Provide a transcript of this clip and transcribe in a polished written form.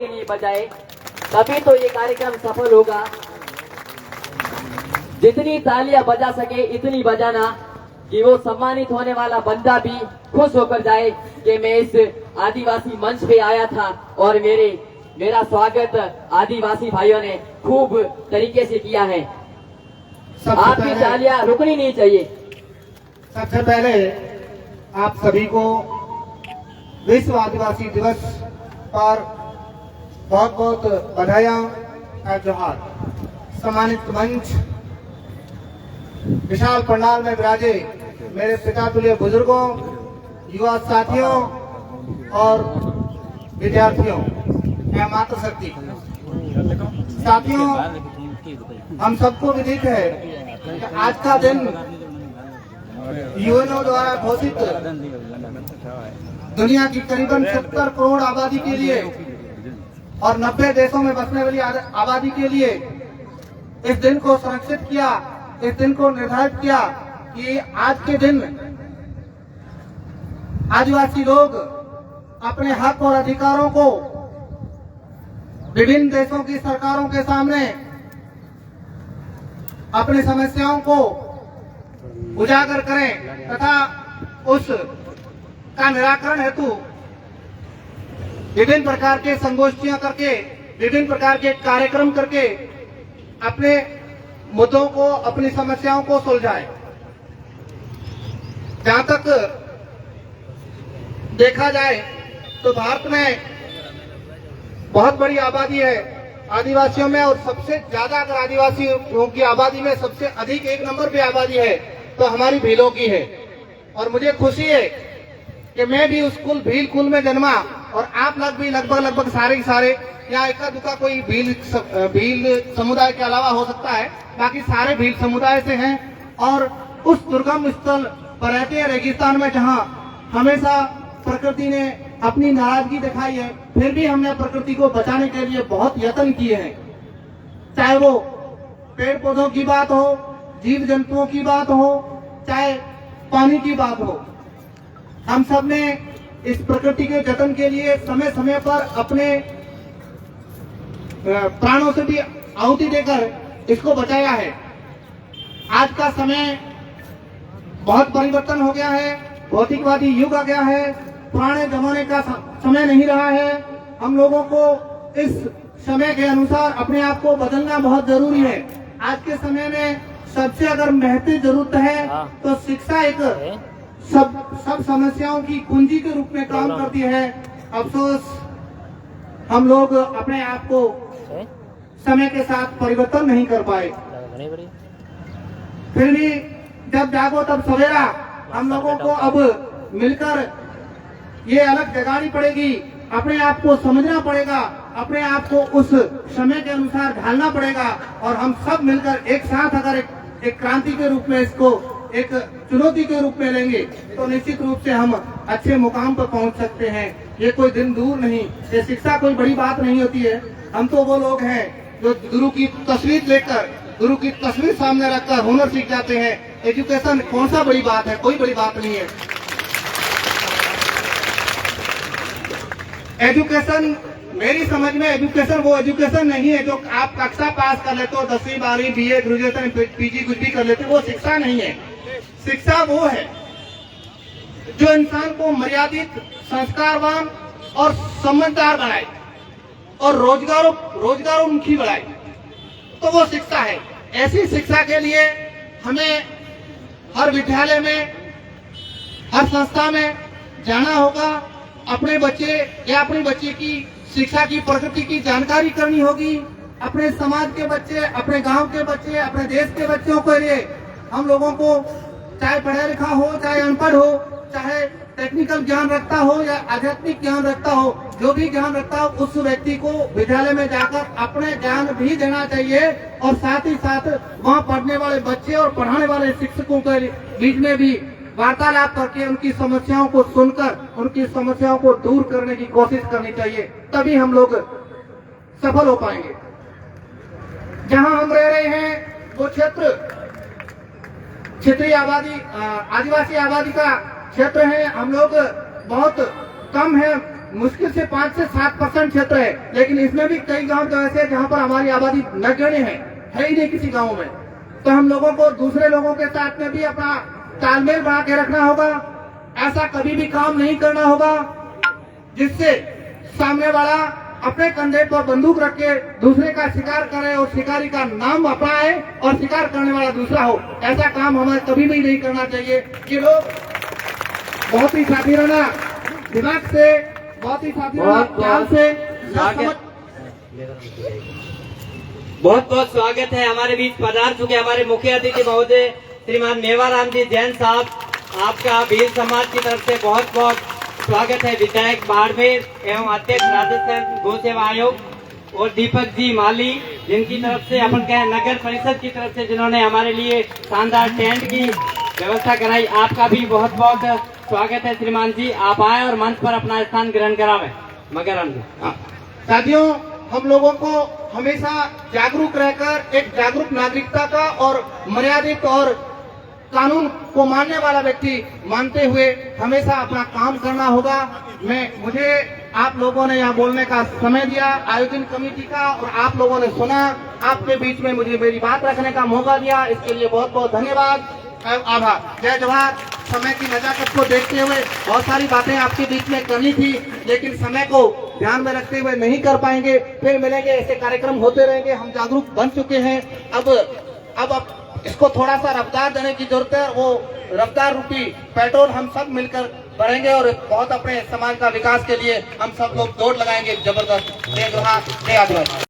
नहीं बजाए तभी तो ये कार्यक्रम सफल होगा। जितनी तालियां बजा सके इतनी बजाना कि वो सम्मानित होने वाला बंदा भी खुश होकर जाए कि मैं इस आदिवासी मंच पे आया था और मेरा स्वागत आदिवासी भाइयों ने खूब तरीके से किया है। आपकी तालियां रुकनी नहीं चाहिए। सबसे पहले आप सभी को विश्व आदिवासी दिवस पर बहुत बहुत बधाइयां और जोहार। सम्मानित मंच, विशाल पंडाल में विराजे मेरे पिता तुल्य बुजुर्गों, युवा साथियों और विद्यार्थियों, मैं मातृशक्ति साथियों, हम सबको विदित है कि आज का दिन यूएनओ द्वारा घोषित दुनिया की करीबन 70 करोड़ आबादी के लिए और 90 देशों में बसने वाली आबादी के लिए इस दिन को संरक्षित किया, इस दिन को निर्धारित किया कि आज के दिन आदिवासी लोग अपने हक और अधिकारों को विभिन्न देशों की सरकारों के सामने अपनी समस्याओं को उजागर करें तथा उस का निराकरण हेतु विभिन्न प्रकार के संगोष्ठियां करके, विभिन्न प्रकार के कार्यक्रम करके अपने मुद्दों को, अपनी समस्याओं को सुलझाए। जहां तक देखा जाए तो भारत में बहुत बड़ी आबादी है आदिवासियों में, और सबसे ज्यादा अगर आदिवासियों की आबादी में सबसे अधिक एक नंबर पे आबादी है तो हमारी भीलों की है। और मुझे खुशी है कि मैं भी उस भील कुल में जन्मा और आप लोग भी लगभग सारे या इक्का दुक्का कोई भील समुदाय के अलावा हो सकता है, बाकी सारे भील समुदाय से हैं। और उस दुर्गम स्थल पर्वतीय रेगिस्तान में जहां हमेशा प्रकृति ने अपनी नाराजगी दिखाई है, फिर भी हमने प्रकृति को बचाने के लिए बहुत यत्न किए हैं। चाहे वो पेड़ पौधों की बात हो, जीव जंतुओं की बात हो, चाहे पानी की बात हो, हम सब ने इस प्रकृति के जतन के लिए समय समय पर अपने प्राणों से भी आहुति देकर इसको बचाया है। आज का समय बहुत परिवर्तन हो गया है, भौतिकवादी युग आ गया है, पुराने जमाने का समय नहीं रहा है। हम लोगों को इस समय के अनुसार अपने आप को बदलना बहुत जरूरी है। आज के समय में सबसे अगर महत्वपूर्ण जरूरत है तो शिक्षा एक सब समस्याओं की कुंजी के रूप में काम करती है। अफसोस हम लोग अपने आप को समय के साथ परिवर्तन नहीं कर पाए। फिर भी जब जागो तब सवेरा, हम लोगों को अब मिलकर ये अलग जगानी पड़ेगी, अपने आप को समझना पड़ेगा, अपने आप को उस समय के अनुसार ढालना पड़ेगा। और हम सब मिलकर एक साथ अगर एक क्रांति के रूप में इसको एक चुनौती के रूप में लेंगे तो निश्चित रूप से हम अच्छे मुकाम पर पहुंच सकते हैं। ये कोई दिन दूर नहीं, ये शिक्षा कोई बड़ी बात नहीं होती है। हम तो वो लोग हैं जो गुरु की तस्वीर लेकर, गुरु की तस्वीर सामने रखकर हुनर सीख जाते हैं। एजुकेशन कौन सा बड़ी बात है, कोई बड़ी बात नहीं है। एजुकेशन मेरी समझ में एजुकेशन वो एजुकेशन नहीं है जो आप कक्षा पास कर लेते हो, 10वीं 12वीं बीए ग्रेजुएशन पीजी कुछ भी कर लेते हो, वो शिक्षा नहीं है। शिक्षा वो है जो इंसान को मर्यादित, संस्कारवान और समझदार बनाए और रोजगारोन्मुखी बनाए, तो वो शिक्षा है। ऐसी शिक्षा के लिए हमें हर विद्यालय में, हर संस्था में जाना होगा, अपने बच्चे या अपनी बच्चे की शिक्षा की प्रकृति की जानकारी करनी होगी। अपने समाज के बच्चे, अपने गांव के बच्चे, अपने देश के बच्चों के लिए हम लोगों को, चाहे पढ़ा लिखा हो, चाहे अनपढ़ हो, चाहे टेक्निकल ज्ञान रखता हो या आध्यात्मिक ज्ञान रखता हो, जो भी ज्ञान रखता हो, उस व्यक्ति को विद्यालय में जाकर अपने ज्ञान भी देना चाहिए। और साथ ही साथ वहाँ पढ़ने वाले बच्चे और पढ़ाने वाले शिक्षकों के बीच में भी वार्तालाप करके उनकी समस्याओं को सुनकर उनकी समस्याओं को दूर करने की कोशिश करनी चाहिए, तभी हम लोग सफल हो पाएंगे। जहां हम रह रहे हैं वो क्षेत्र क्षेत्रीय आबादी, आदिवासी आबादी का क्षेत्र है। हम लोग बहुत कम है मुश्किल से 5 से 7% क्षेत्र है, लेकिन इसमें भी कई गांव तो ऐसे हैं जहां पर हमारी आबादी नगण्य है ही नहीं किसी गांव में। तो हम लोगों को दूसरे लोगों के साथ में भी अपना तालमेल बना के रखना होगा। ऐसा कभी भी काम नहीं करना होगा जिससे सामने वाला अपने कंधे पर बंदूक रख के दूसरे का शिकार करे और शिकारी का नाम अपनाए और शिकार करने वाला दूसरा हो। ऐसा काम हमें कभी भी नहीं करना चाहिए। ये लोग बहुत ही साथीराना दिमाग से, बहुत ही साथीराना ख्याल से बहुत बहुत स्वागत है। हमारे बीच पधार चुके हमारे मुख्य अतिथि महोदय श्रीमान मेवाराम जी जैन साहब, आपका भील समाज की तरफ से बहुत बहुत स्वागत है। विधायक बाड़मेर एवं अध्यक्ष राजस्थान गौ सेवा आयोग और दीपक जी माली, जिनकी तरफ से अपन कहें नगर परिषद की तरफ से जिन्होंने हमारे लिए शानदार टेंट की व्यवस्था कराई, आपका भी बहुत बहुत स्वागत है श्रीमान जी। आप आए और मंच पर अपना स्थान ग्रहण करावे। मगर हम साथियों, हम लोगों को हमेशा जागरूक रहकर एक जागरूक नागरिकता का और मर्यादित और कानून को मानने वाला व्यक्ति मानते हुए हमेशा अपना काम करना होगा। मुझे आप लोगों ने यहाँ बोलने का समय दिया, आयोजन कमेटी का, और आप लोगों ने सुना, आपके बीच में मुझे मेरी बात रखने का मौका दिया, इसके लिए बहुत बहुत धन्यवाद, आभार। जय जवाहर। समय की नजाकत को देखते हुए बहुत सारी बातें आपके बीच में करनी थी, लेकिन समय को ध्यान में रखते हुए नहीं कर पाएंगे। फिर मिलेंगे, ऐसे कार्यक्रम होते रहेंगे। हम जागरूक बन चुके हैं। अब इसको थोड़ा सा रफ्तार देने की जरूरत है। वो रफ्तार रूपी पेट्रोल हम सब मिलकर भरेंगे और बहुत अपने समाज का विकास के लिए हम सब लोग दौड़ लगाएंगे जबरदस्त। जय जोहार, जय आदिवासी।